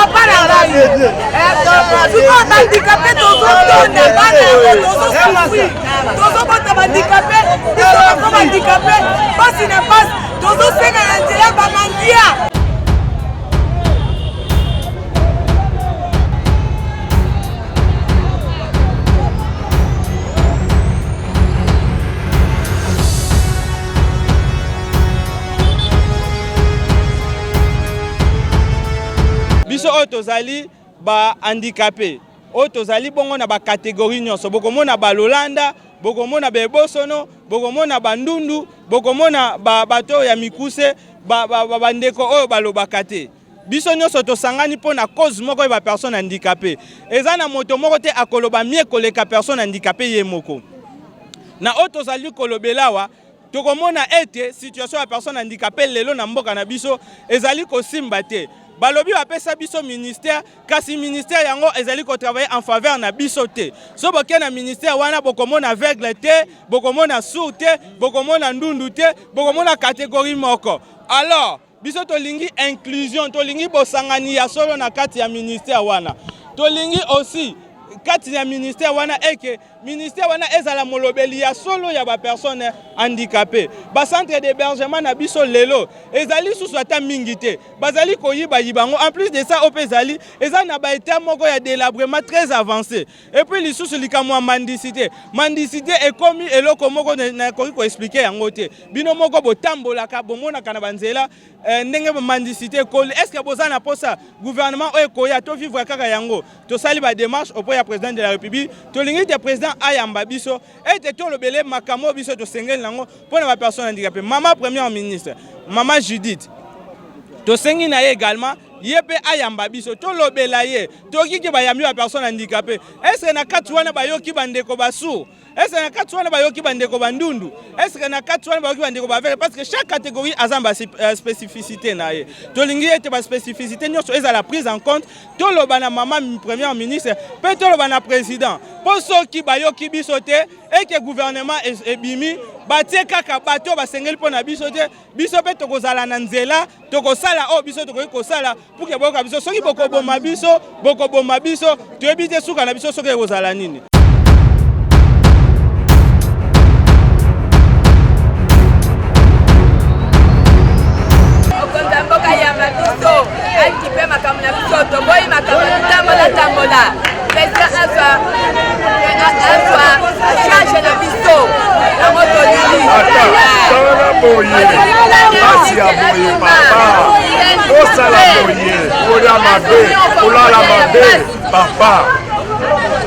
papa na ngai. Souvent bandicapé tozotona bana tozosufrir. Tozobota bandicapé, biso bako bandicapé, pasi na pasi tozosenga na nzela bamandia. Biso oyo tozali ba handicapé, oyo tozali bongo na ba catégorie nyonso, bokomona ba Lolanda, bokomona ba Ebosono, bokomona ba Ndundu, bokomona ba bato ya mikuse, ba ndeko oyo balobaka te. Biso nyonso tosangani mpo na cause moko ba personne handicapée. Eza na moto moko te akoloba mie koleka personne handicapée ye moko. Na oyo tozali kolobelawa tokomona ete situation ya personne handicapée lelo na mboka na biso ezali kosimba te. Balobi bapesa biso ministère kasi ministère yango ezali ko travailler en faveur na biso te. So boke na ministère wana bokomona aveugle te, bokomona sourd te, bokomona ndundu te, bokomona catégorie moko. Alors biso tolingi inclusion, tolingi bosangani ya solo na kati ya ministère wana. Tolingi aussi kati ya ministère wana eke ministère wana ezala molobeli ya solo ya ba personne handicapée. Ba centre d'hébergement na biso lelo ezali susu ata mingi te. Bazali koyiba yibango. En plus de ça opezali ezana ba état moko ya délabrement très avancé. Et puis li susu likamwa mendicité. Mendicité ekomi eloko moko na ko expliquer yango te. Bino moko botambola ka bomona kana banzela ndenge mendicité ko est-ce que bozana posa gouvernement o ekoya to vivre kaka yango. To sali ba démarche auprès du président de la République. To lingi de président ayamba biso et te le belé makamo biso to sengel nango pour la personne handicapée. Maman première ministre, maman Judith. To sengi na également yépe ayamba biso to lo belaye to kiki ba yami la personne handicapée. Est-ce que na katwana ba yoki bandeko basu? Est-ce que na katwana ba yoki bandeko bandundu? Est-ce que na katwana ba yoki bandeko ba parce que chaque catégorie a sa spécificité na ye. To lingi ete ba spécificité nyonso eza la prise en compte to lo bana maman première ministre pe to lo bana président. Pour ceux qui ba yoki biso te et que gouvernement est bimi batie kaka bato basengeli pona biso te biso pe tokozala na nzela tokosala o biso tokoki kosala pour que boka biso soki bokoboma biso toyebi te suka na biso soki ekozala nini. Okonzamboka ya mabiso akipe makambo na biso toboyi makambo tambola président azwa charge na biso na moto lili sana boye basi ya boye papa osala boye ola mabe olala mabe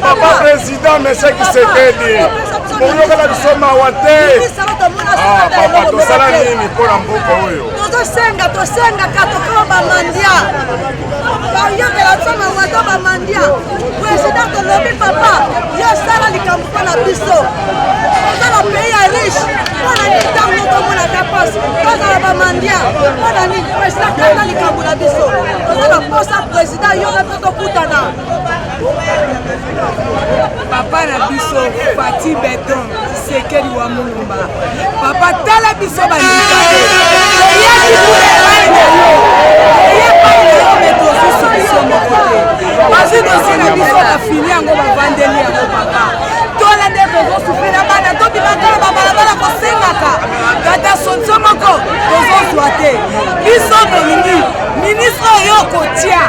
papa président monsieur Kisekedi oyokala biso mawa te papa tosala nini mpona mboka oyo tosenga katokoma bamandia bayokela biso mawato bamandia président tolobi papa yo sala likambo mpona biso ozala pays ya riche mpona nini ntango tomonaka pasi tozala bamandia mpona nini président kanda likambo na biso tozala posa président yo na tokutana papa na biso Fati Beton Sekeli wa Mulumba papa tala biso bandikape yaki kuleraine yepayo metosusu biso mokote basi dosina biso bafili yango bavandeli yango papa tola nde tozosufrira bana tobimaka babalabala kosengaka kata sonso moko tozozwa te biso tolingi ministre oyo kotia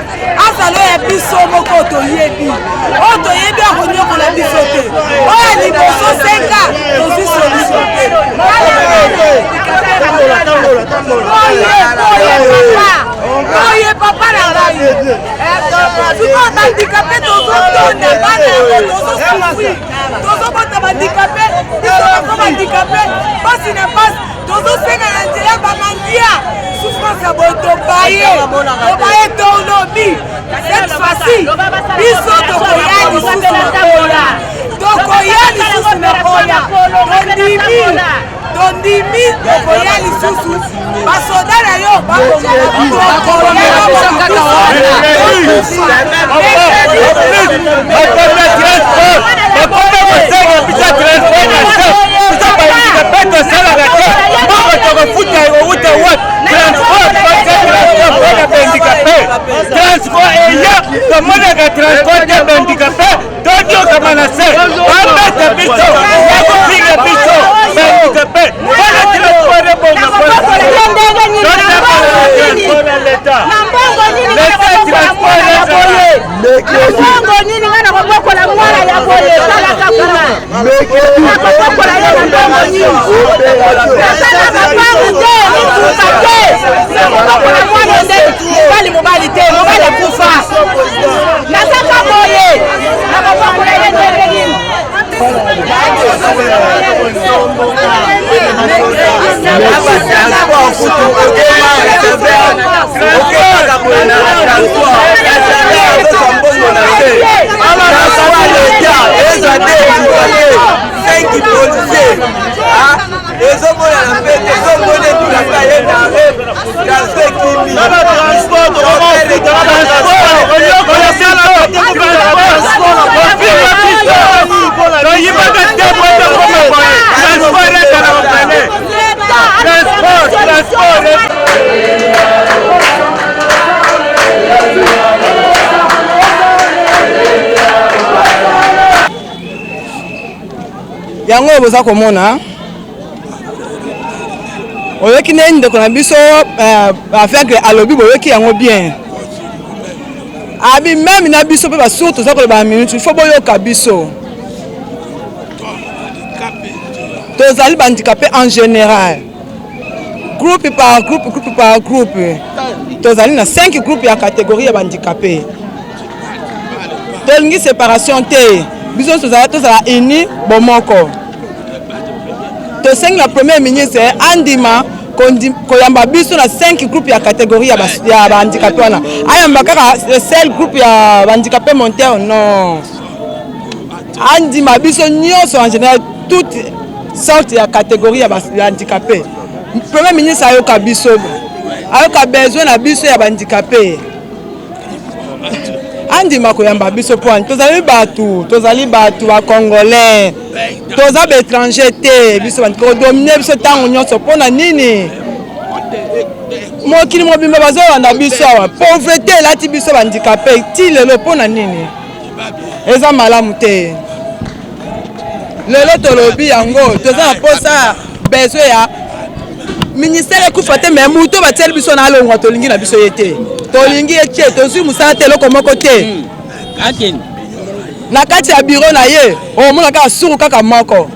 azalo ya biso moko toyebi oyo toyebi akonyokola biso te oyo liboso senga tozwi solution te oye papa na ngai souvent bandicapé tozotona bana tozosufrir tozobota bandicapé biso bako bandicapé pasi na pasi tozosenga na nzela bamandia souffrance ya boye tobaye tonobi cette fois-ci biso tokoya lisusu nakoya tondimi tokoya lisusu basoda na yo transport Bongo nini ngana kobokola mwana ya boye sala kakuna. Kobokola ye na bongo nini. Sala bapangu te, nikufa te. Kobokola mwana nde mobali te, mobali kufa. Nasaka boye. Na kobokola ye nde nini. yango boza komona oyoki ne ndeko na biso avec alobi boyoki yango bien abi même na biso pe ba surtout za ko ba minute il faut boyoka biso tozali ba handicapé en général groupe par groupe tozali na 5 groupes ya catégorie ya ba handicapé tolingi séparation te biso tozala uni bomoko tosengi la premier ministre andima koyamba biso na 5 groupes ya catégorie ya ba handicapé wana ayamba kaka seul groupe ya ba handicapé monteur non andima biso nyonso en général toute sorte ya catégorie ya ba handicapé premier ministre ayoka biso ayoka besoin na biso ya ba handicapé andima koyamba biso point tozali batu ba congolais toza ba étranger te biso ko dominer biso tango nyonso pona nini mokili mobimba bazolanda biso awa pauvreté elati biso ba handicapé ti lelo pona nini eza malamu te lelo tolobi yango toza na posa besoin ya ministère ekufa te mais muto batieli biso na alongwa tolingi na biso ye te tolingi ye te tozwi mosala te eloko moko te na kati ya biro na ye omona kaka suru kaka moko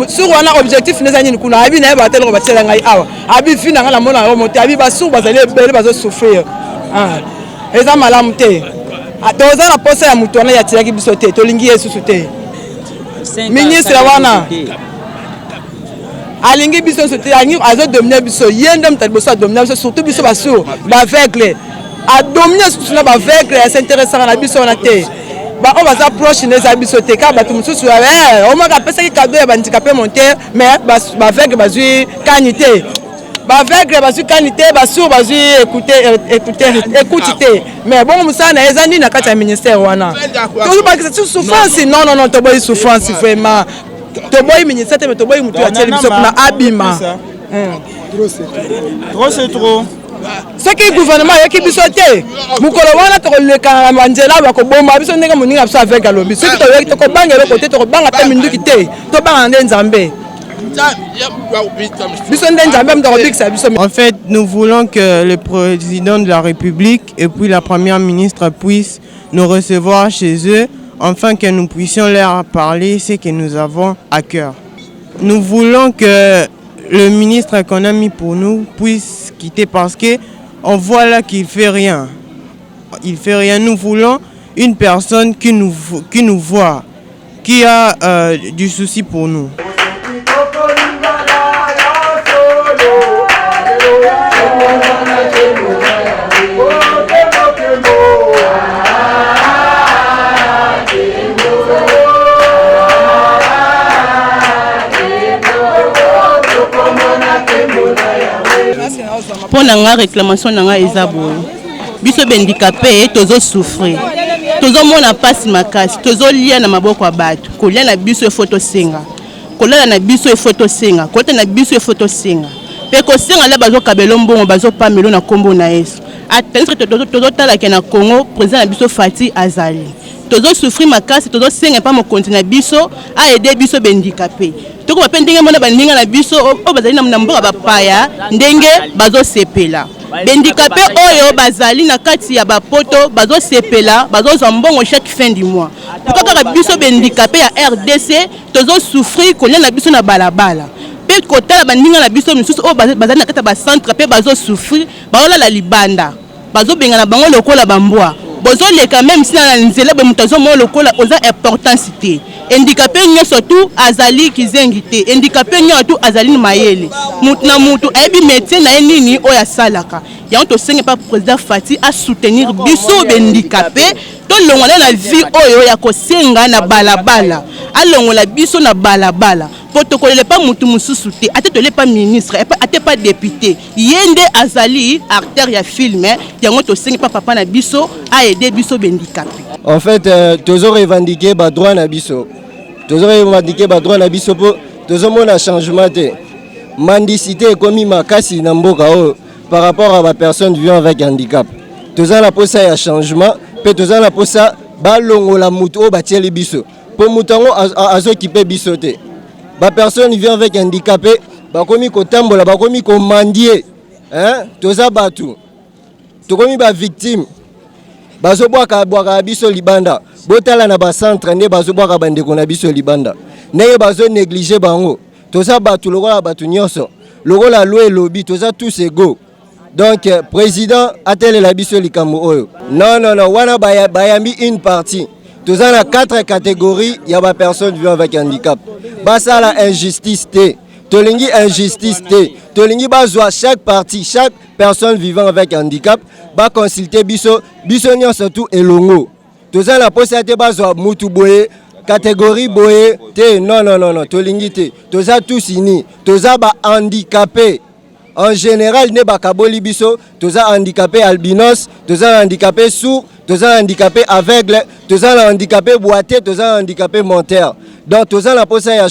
suru wana objectif neza nini kuna abi na ye bateloko batiela ngai awa abi vi na ngai na mona yango mote abi basuru bazali ebele bazosouffrir eza malamu te toza na posa ya motu wana yatiaki biso te tolingi ye susu te ministre wana alingi biso sote azo dominer biso yende mta biso a dominer biso surtout biso basour ba aveugle a dominer surtout na ba aveugle s'intéressant na biso na te ba on va approcher les biso te ka batu mususu on m'a pesa ki cadeau ya handicapé monter mais ba aveugle bazui kanité ba aveugle bazui kanité ba sour bazui écouter mais bon musana ezandi na kati ya ministère wana tout ba que souffrance non to boy souffrance vraiment toboyi ministre te mais toboyi mutu ya tieli biso na abima trop c'est trop ce qui gouvernement yoki biso te mukolo wana tokoleka na nzela bakobomba biso ndenge moninga biso avec alobi soki toyoki tokobanga eloko te tokobanga pe minduki te tobanga nde nzambe biso nde nzambe mutokobikisa biso. En fait, nous voulons que le président de la République et puis la première ministre puissent nous recevoir chez eux afin que nous puissions leur parler ce que nous avons à cœur. Nous voulons que le ministre qu'on a mis pour nous puisse quitter parce qu'on voit là qu'il ne fait rien. Il fait rien. Nous voulons une personne qui nous voit, qui a du souci pour nous. Pour la réclamation nanga ezabo biso bendikapé tozo souffrir tozo mona passe makasi tozo lia na maboko ya bato kolia na biso photo senga kolia na biso photo senga kota na biso photo senga pe ko senga la bazo kabelo mbongo bazo pamelo na kombo na Yesu atendre tozo tala ke na Congo président na biso Fati azali tozo souffrir makasi tozo senga pa mo continue biso a aider biso bendikapé toko ba ndenge mona baninga na biso o bazali na mboka bapaya ndenge bazo sepela Handicapé oyo bazali na kati ya bapoto bazo sepela bazo zambongo chaque fin du mois. Pourquoi ka biso handicapé ya RDC tozo souffrir kolia na biso na balabala. Pe kotala bandinga na biso misusu o bazali na kati ba centre pe bazo souffrir baola la libanda. Bazo benga na bango lokola bambwa. Bozo leka même si na nzela be mutazo mo lokola oza importance te. Handicapé nyoso tu azali kizengite. Handicapé nyoso tu azali mayele. Mutu na mutu ayebi métier na nini oya salaka. Ya to senge pa président Fati a soutenir biso handicapé to longola na vie oyo ya kosenga na balabala. Alongola biso na balabala. Protocole pas mutu mususu te. Atete pas ministre, ate pas député. Yende azali acteur ya film, yango to senge pa papa na biso a aider biso handicapé. En fait, toujours revendiqué ba droit na biso. Toujours revendiqué ba droit na biso pour toujours mon changement te. Mendicité comme makasi na mboka o par rapport à la personne vivant avec handicap. Toujours la posa ya changement, peut toujours la posa ba longola mutu o batieli biso. Pour mutango azo kipe biso te. Ba personne vivant avec handicapé, ba komi ko tambola, ba komi ko mendier. Hein? Toujours batu. To komi ba victime. Bazo bwaka biso libanda botala na ba centre ne bazo bwaka bandeko na biso libanda neye bazo négliger bango toza batu lokola batu nyonso lokola loi lobby toza tous égaux donc président atele la biso likambo oyo non wana bayambi une partie toza na 4 catégories ya ba personnes vivant avec handicap basa la injustice te tolingi injustice te tolingi bazwa chaque partie chaque personne vivant avec handicap ba consulter biso nyonso tout elongo toza la possibilité bazwa mutu boye catégorie boye te non tolingi te toza tous unis toza ba handicapé en général ne bakaboli biso toza handicapé albinos toza handicapé sourd toza handicapé aveugle toza handicapé boité toza handicapé menteur donc toza la possibilité ya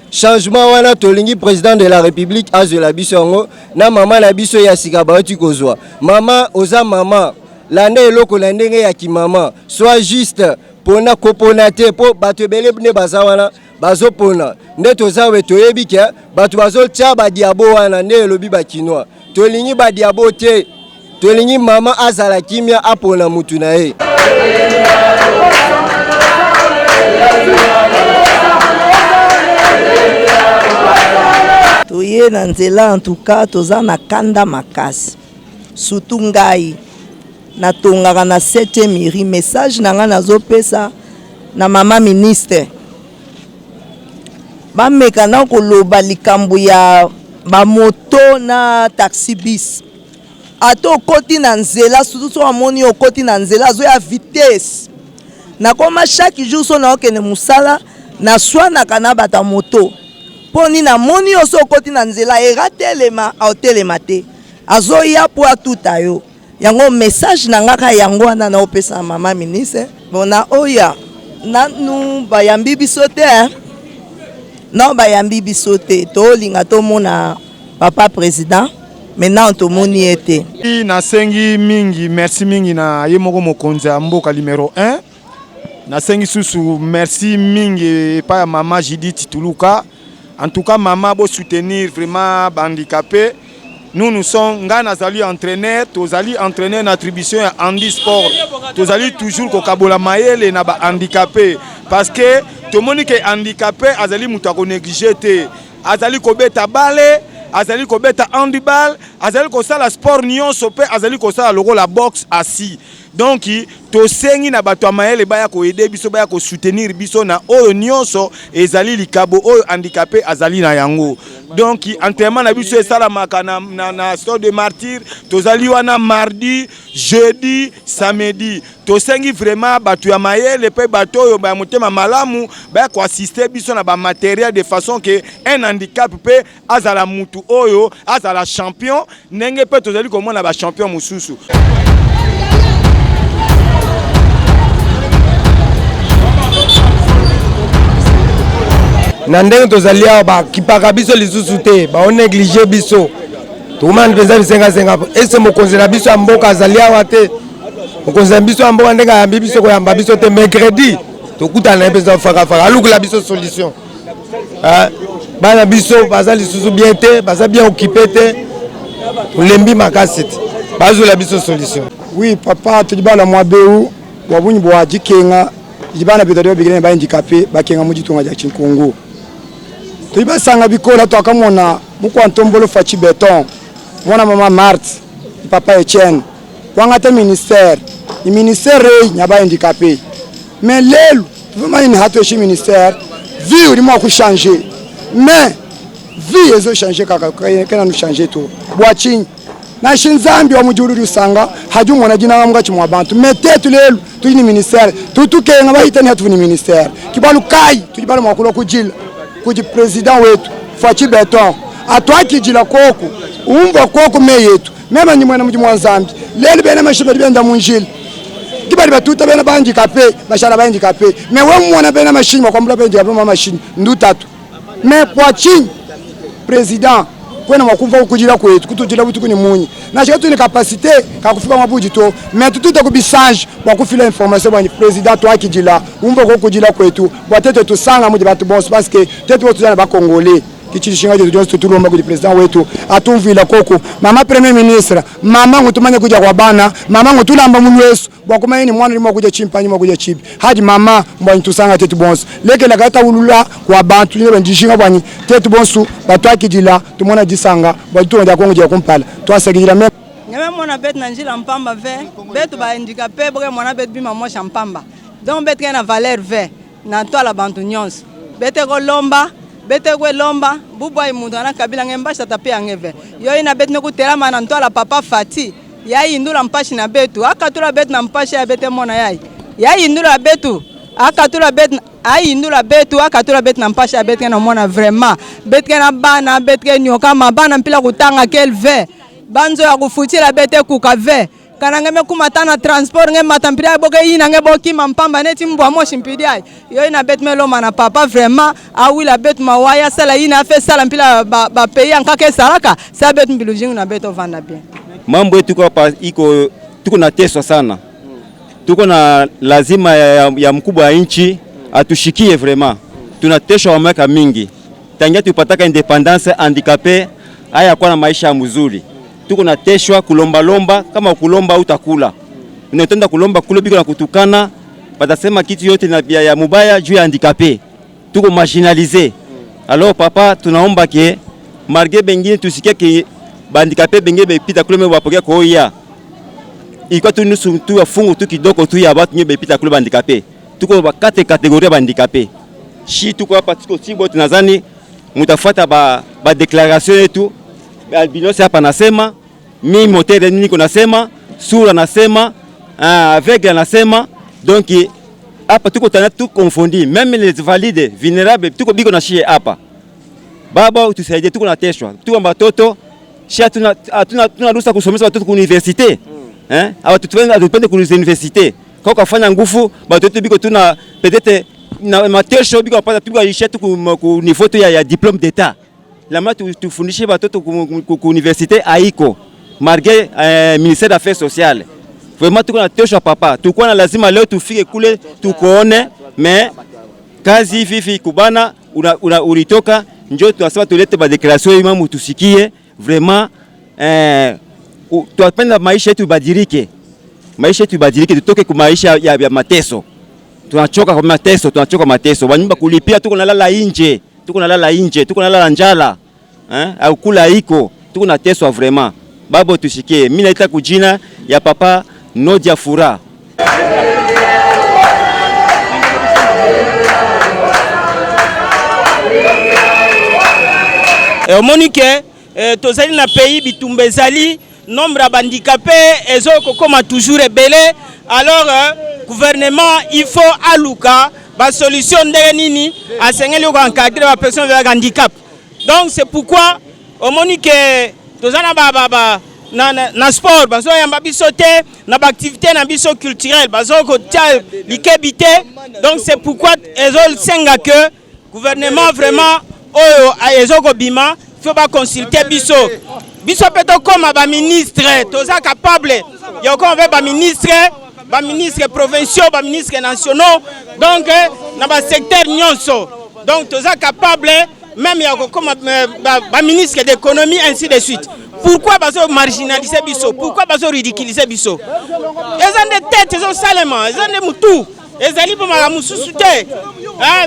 changement wana tolingi président de la république azela biso yango na mama na biso ya sika bauti kozwa mama oza mama lande eloko na ndenge ya kimama soit juste pona kopona te po bato ebele ne baza wana bazopona nde toza we toyebi ke bato bazotia badiabo wana nde elobi bakinois tolingi badiabo te tolingi mama azala kimia apona mutu na ye. Toye na nzela en tout cas toza na kanda makasi surtout ngai na tongaka na 7e mairie message na nga nazopesa na mama ministre bameka na koloba likambo ya bamoto na taxi bis ato okoti na nzela surtout so amoni okoti na nzela azo ya vitesse nakoma chaque jour so na okende musala na swanaka na bata moto poni na moni oso okoti na nzela eratelema aotelema te azo ya po atuta yo yango message na ngaka yango wana na opesa mama ministre bona oya nanu bayambi biso te non bayambi biso te tolinga tomona papa président maintenant tomoni ete nasengi mingi merci mingi na ye moko mokonzi ya mboka numéro 1 nasengi susu merci mingi pa mama Judith Tuluka. En tout cas, maman, pour soutenir vraiment les handicapés. Nous sommes nazali entraîneurs, tous allons entraîner une attribution à handisport. Tous allons toujours au Kabola Maël et na handicapés. Parce que tout le monde qui est handicapé, azali mutako négligé te. Azali kobeta ballet, azali kobeta handball, azali kosala sport nyonso pe azali kosala loko la boxe assis. Donc to sengi na bato maele baya ko aider biso baya ko soutenir biso na oyo nyonso ezali likabo oyo handicapé azali na yango. Donc entraînement na biso esalamaka na Stade de Martyrs tozali wana mardi, jeudi, samedi. To sengi vraiment bato ya maele pe bato oyo ba motema malamu baya ko assister biso na ba matériel de façon que un handicap pe azala mutu oyo azala champion nenge pe tozali komona ba champion mususu. na ndenge tozali awa bakipaka biso lisusu te baonéglige biso tokomana mpenza bisengasenga ese mokonzi na biso ya mboka azali awa te mokonzi na biso ya mboka ndenge ayambi biso koyamba biso te mercredi tokutana na ye mpenza fakafaka alukula biso solution bana biso baza lisusu bien te baza bien occupé te Lembi makasiti. Bazo la biso solution. Oui, papa, tu dis la moi beu, wabuni boa dikenga, jibana bidoro bigene ba handicapé, ba kenga muji tunga ja Chinkongo. Tu dis sanga bikola to akamona, buko antombolo fachi beton. Mwana mama Marthe, papa Etienne. Wangate ministère, le ministère nyaba handicapé. Mais lelu, vraiment une hatu chez ministère, vie ou moi ku changer. Mais vie ezo changer kaka kana nu changer to. Boaching na shinzambi wa mujuru sanga haju mwana jina ngamga chimwa bantu metetu lelu tu ni ministère tutuke ngaba itani hatu ni ministère kibalu kai tujibalu makulo kujila kuji president wetu fachi beton atwa kijila koko umba koko meyetu mema ni mwana mji mwanzambi lelu bena mashiba benda munjili kibali batuta bena handicapé bashala handicapé mais we mwana bena machine makwambula benda ya machine ndutatu mais poaching président kwena makumva kujira kwetu kutujira butuku ni munyi na chakatu ni capacité ka kufika mabuji to mais tututa ku bisage kwa kufila information bwa president to akijila umva ko kujira kwetu bwatete tusanga mu batu bonse parce que tete wotu zana ba congolais kichishingwa jetu jonse tutulomba ku president wetu atumvila koko mama premier ministre mama ngutumanye kuja kwa bana mama ngutulamba mulwesu bwa kumaini mwana limwa kuja chimpanyi mwa kuja chibi hadi mama mbwa tusanga tetu bonse leke la gata ulula kwa bantu nyebe njishinga bwani tetu bonsu batu akijila tumona disanga bwa tuonda kongo je kumpala twasagijila me nyame mwana bet na njila mpamba ve betu ba handicapé boke mwana bet bima mosha mpamba donc bet kana valeur ve na to la bantu nyonso bete ko lomba bete kwe lomba bubwa imundu ana kabila ngembasha tape angeve yo ina bet ne kutelama na ntola papa Fati ya indula mpashi na betu akatula bet na mpashi ya bete mona ya indula betu akatula bet indula betu akatula bet na mpashi ya bete na mona vraiment bete na bana bete nyoka mabana mpila kutanga kelve banzo ya kufutila bete kukave kana ngeme kumatana transport ngeme matampira boke ina ngeboki mampamba neti mbwa moshi mpidiai yo ina bet meloma na papa vraiment awila bet mawaya sala ina fe sala mpila ba pays ankake salaka sa bet mbilujingu na bet ovanda bien mambo yetu kwa iko tuko na teswa sana tuko na lazima ya mkubwa wa nchi atushikie vraiment tunateshwa wa miaka mingi tangia tupataka independence handicapé haya kwa na maisha mzuri tuko nateshwa kulomba kama kulomba utakula unatenda kulomba kule biko na kutukana batasema kitu yote na ya mubaya juu ya handicapé tuko marginalisé alors papa tunaomba ke marge bengine tusikie ke handicapé bengine bepita kule mwapoke ko ya iko tu nusu tu afungu tu kidoko tu ya batu nyebe bepita kule handicapé tuko ba 4 catégories handicapé shi tuko hapa tuko tibo tunazani mutafuata ba déclaration yetu albinosi hapa nasema mimi motere niko nasema sura nasema aveugle nasema donc hapa tuko tana tu confondi même les valides vulnérables tuko biko na shie hapa baba utusaidie tuko nateshwa tuko batoto shia tuna ruhusa kusomesha watoto ku université hawa tutupende ku université kwa kufanya nguvu batoto biko tuna peut-être na matesho biko pata biko ishia tu ku niveau tu ya diplôme d'état lama tufundishe watoto ku université haiko marge ministère d'affaires sociales vraiment tuko na tesho papa tuko na lazima leo tufike kule tukoone mais kazi hivi kubana ulitoka njoo tunasema tulete ba declaration imamu tusikie vraiment tuapenda maisha yetu ibadilike tutoke kwa maisha ya mateso tunachoka kwa mateso wanyumba kulipia tuko nalala nje tuko nalala njala au kula iko tuko nateswa vraiment babo tushikie mimi naita kujina ya papa Nodia Fura Monique tozali na pays bitumba ezali nombre ya handicapé ezokokoma toujours ebele alors gouvernement il faut aluka ba solution ndenge nini asengeli ko encadrer ba personnes avec handicap donc c'est pourquoi Monique tozana na sport bazo yamba biso te na ba activité na biso culturelle bazo ko tia likebité donc c'est pourquoi ezol senga que gouvernement vraiment oyo ezoko bima faut pas consulter biso peut comme ba ministre toza capable yo ko ba ministre provinciaux ba ministre nationaux donc na ba secteur nyonso donc toza capable même comme ministre de l'économie, ainsi de suite. Pourquoi bazo marginaliser biso? Pourquoi bazo ridiculiser biso? Ils ont des têtes, ils ont salement, ils ont des moutous, ils ont libre ma moussouté.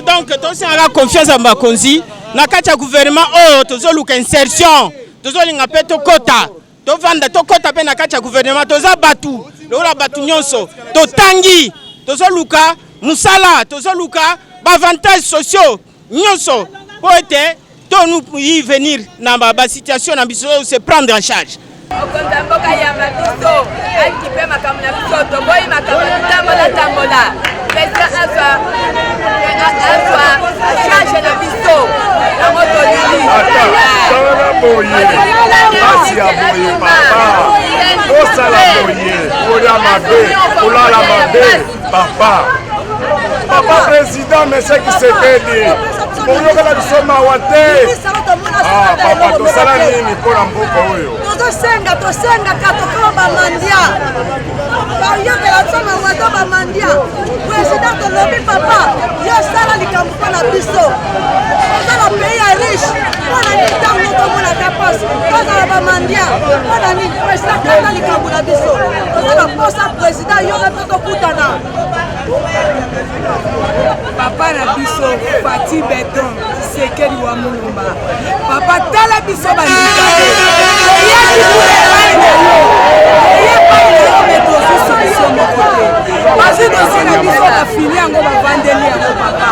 Donc tous on a confiance en Bakonzi. Nakacha gouvernement tozo luka insertion, tozo linga peto kota, to vanda to kota pe nakacha gouvernement toza batu, lola batu nyonso, to tangi, tozo luka musala, tozo luka avantages sociaux nyonso pour être nous y venir dans la situation dans biso se prendre en charge. Papa président, mais c'est qui s'est dit. Pour nous, la biso mawate. Papa, to sala nini pour mboka oyo? Tosenga katokoma bamandia. Bayongela tsama wato bamandia. Président de lobby papa, yo sala likambo na biso. Sala pays ya riche. Wana ni tango to na kapos. Toza bamandia. Wana ni président kata likambo na biso. Toza posa président yo na toto kutana. Papa na biso Fati Beton Sekeli wa Mulumba. Papa tala biso bandika. Yaki kule raine yo. Yepa yo meto biso mokote. Basi dosi na biso na fili yango bavandeli yango papa.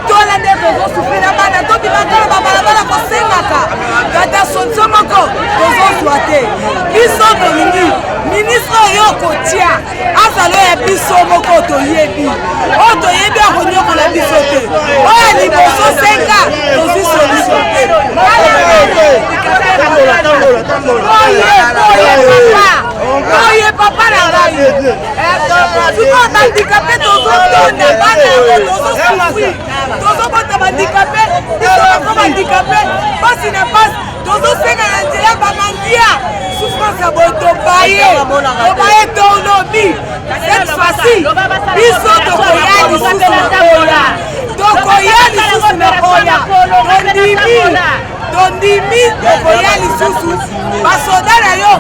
Tola nde bozo sufira bana to bibakala babala ko sengaka. Kata sonso moko bozo swate. Biso dolingi ministre yo kotia. Azalo ya biso moko to yebi. Oto yebi akonyoko la biso te. Oya liboso senga tozi solution. Oye papa na ngai. Tuko bandikape tozo tone bana tozo souffrir. Tozo bota bandikape, tozo bandikape. Pasi na pasi tozo senga na nzela bamandia. Souffrance à Boto Baye, Baye Tonobi. Cette fois-ci, biso tokoyani susu na koya. Tondimi tokoyani susu. Basoda na yo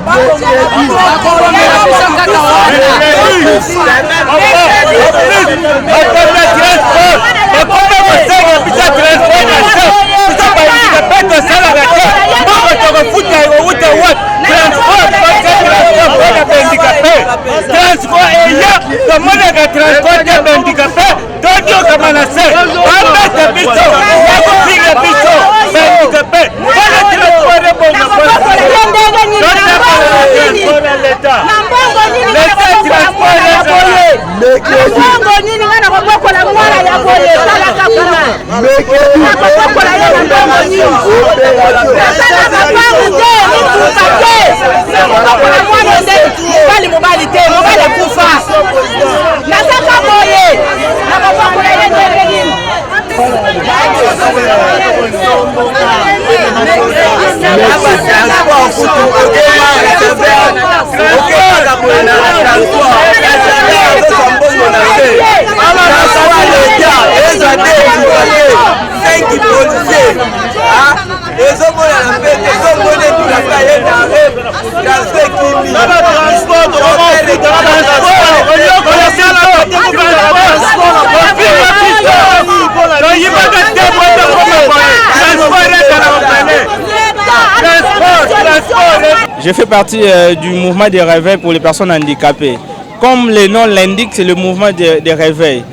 Je fais partie du mouvement des réveils pour les personnes handicapées. Comme le nom l'indique, c'est le mouvement des réveils.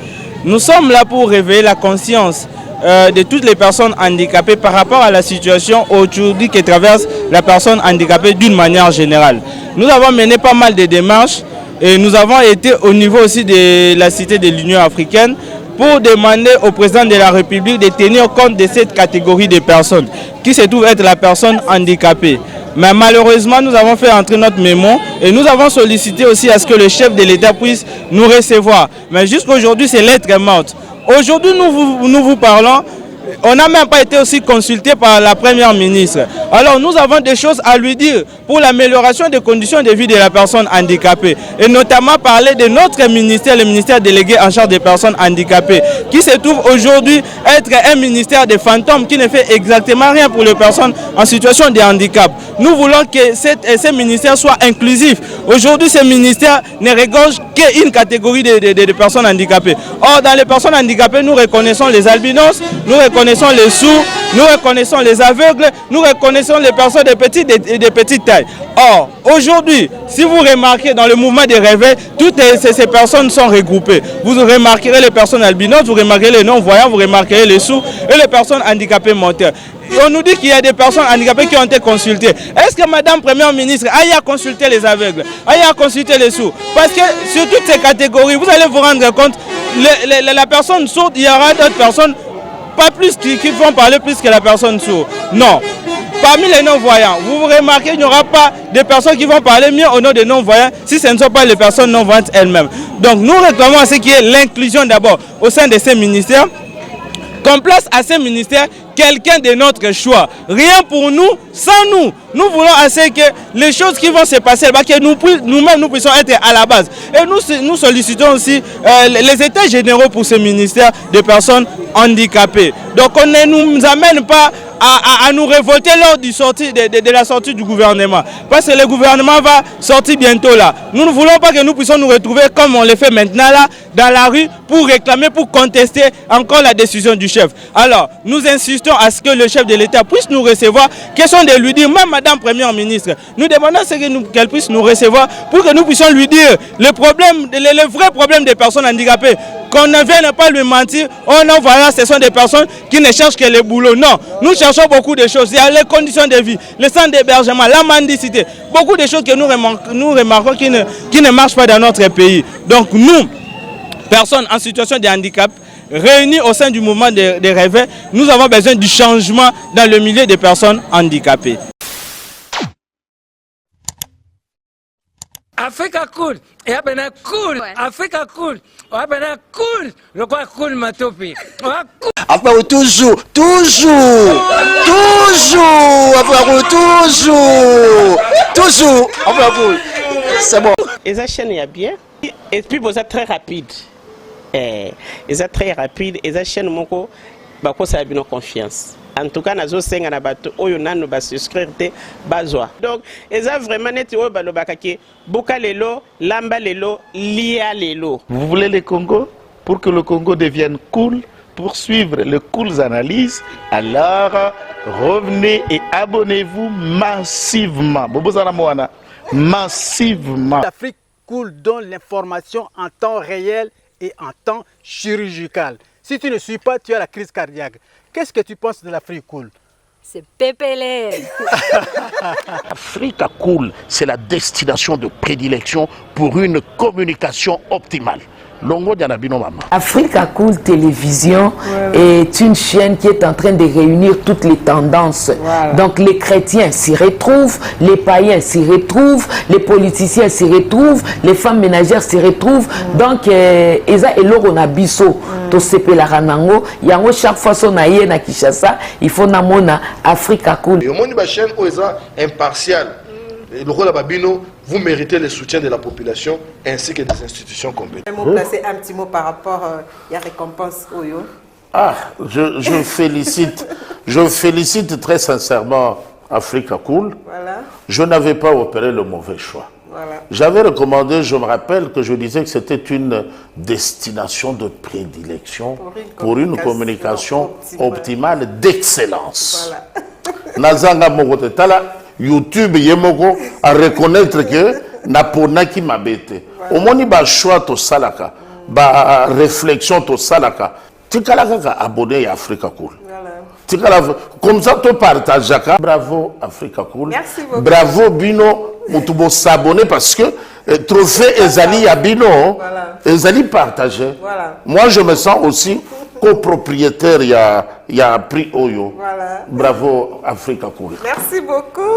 Nous sommes là pour réveiller la conscience de toutes les personnes handicapées par rapport à la situation aujourd'hui que traverse la personne handicapée d'une manière générale. Nous avons mené pas mal de démarches et nous avons été au niveau aussi de la cité de l'Union africaine pour demander au président de la République de tenir compte de cette catégorie de personnes qui se trouve être la personne handicapée. Mais malheureusement, nous avons fait entrer notre mémo et nous avons sollicité aussi à ce que le chef de l'État puisse nous recevoir. Mais jusqu'aujourd'hui, c'est lettre morte. Aujourd'hui, nous vous parlons. on n'a même pas été aussi consulté par la première ministre. Alors nous avons des choses à lui dire pour l'amélioration des conditions de vie de la personne handicapée. Et notamment parler de notre ministère, le ministère délégué en charge des personnes handicapées, qui se trouve aujourd'hui être un ministère de fantômes qui ne fait exactement rien pour les personnes en situation de handicap. Nous voulons que ce ministère soit inclusif. Aujourd'hui, ce ministère ne regorge qu'une catégorie de personnes handicapées. Or, dans les personnes handicapées, nous reconnaissons les albinos, nous reconnaissons les sourds, nous reconnaissons les aveugles, nous reconnaissons les personnes de petite taille. Or, aujourd'hui, si vous remarquez dans le mouvement des réveils, toutes ces personnes sont regroupées. Vous remarquerez les personnes albinos, vous remarquerez les non-voyants, vous remarquerez les sourds et les personnes handicapées moteurs. On nous dit qu'il y a des personnes handicapées qui ont été consultées. Est-ce que Madame Première ministre a consulté les aveugles, a consulté les sourds? Parce que sur toutes ces catégories, vous allez vous rendre compte, la personne sourde, il y aura d'autres personnes, pas plus qui vont parler plus que la personne sourde. Non. Parmi les non-voyants, vous remarquez qu'il n'y aura pas de personnes qui vont parler mieux au nom des non-voyants si ce ne sont pas les personnes non-voyantes elles-mêmes. Donc nous réclamons à ce qu'il y ait l'inclusion d'abord au sein de ces ministères, qu'on place à ces ministères quelqu'un de notre choix. Rien pour nous, sans nous. Nous voulons assez que les choses qui vont se passer, que nous-mêmes nous puissions être à la base. Et nous sollicitons aussi les états généraux pour ces ministères de personnes handicapées. Donc on ne nous amène pas à nous révolter lors de la sortie du gouvernement. Parce que le gouvernement va sortir bientôt là. Nous ne voulons pas que nous puissions nous retrouver comme on le fait maintenant là, dans la rue, pour réclamer, pour contester encore la décision du chef. Alors, nous insistons à ce que le chef de l'État puisse nous recevoir, question de lui dire, même Madame Première ministre, nous demandons qu'elle puisse nous recevoir pour que nous puissions lui dire le vrai problème des personnes handicapées. Qu'on ne vienne pas lui mentir, voilà, ce sont des personnes qui ne cherchent que le boulot. Non, nous cherchons beaucoup de choses. Il y a les conditions de vie, le centre d'hébergement, la mendicité, beaucoup de choses que nous remarquons qui ne marchent pas dans notre pays. Donc nous, personnes en situation de handicap, réunis au sein du mouvement des réveils, nous avons besoin du changement dans le milieu des personnes handicapées. Africa cool, et abena cool. Africa cool, abena cool. Le quoi cool matopi. Après toujours, après toujours. Après cool. C'est bon. Et ça chaîne est bien. Et puis vous êtes très rapide. Et ça très rapide. Et ça chaîne mon co, bah quoi ça a bien confiance. En tout cas, nous avons na bato oyo nanu ba souscrire bazwa. Donc, eza vraiment net oyo ba lobakaki boka lelo, lamba lelo, lia lelo. Vous voulez le Congo pour que le Congo devienne cool, pour suivre les cool analyses, alors revenez et abonnez-vous massivement. Bobozana moana, massivement. L'Afrique cool donne l'information en temps réel et en temps chirurgical. Si tu ne suis pas, tu as la crise cardiaque. Qu'est-ce que tu penses de l'Afrique cool? C'est pépélé. Africa Cool, c'est la destination de prédilection pour une communication optimale. Longo Dianabino Mama. Africa Cool Télévision est une chaîne qui est en train de réunir toutes les tendances. Voilà. Donc les chrétiens s'y retrouvent, les païens s'y retrouvent, les politiciens s'y retrouvent, les femmes ménagères s'y retrouvent. Donc eza eloko na biso to sepela ranango yango chaque fois son aye na Kinshasa, il faut namona Africa Cool. Et au monde ba chaîne eza impartial. Le rôle de Babino, vous méritez le soutien de la population ainsi que des institutions compétentes. Placer un petit mot par rapport à la récompense Oyo. Ah, je félicite très sincèrement Africa Cool. Voilà. Je n'avais pas opéré le mauvais choix. Voilà. J'avais recommandé, je me rappelle que je disais que c'était une destination de prédilection pour une communication optimale d'excellence. Voilà. Nazanga Mogotala. YouTube yemoko à reconnaître que napona qui m'a bêté. Au moni ba choix to salaka, ba réflexion to salaka. Tikala kaka abonné à Africa Cool. Tikala comme ça to partage. Bravo Africa Cool. Merci beaucoup. Bravo Bino, mutubo s'abonner parce que trophée Ezali à Bino, Ezali partagé. Voilà. Moi je me sens aussi copropriétaire, il y a prix Oyo. Voilà. Bravo Africa Cool. Merci beaucoup.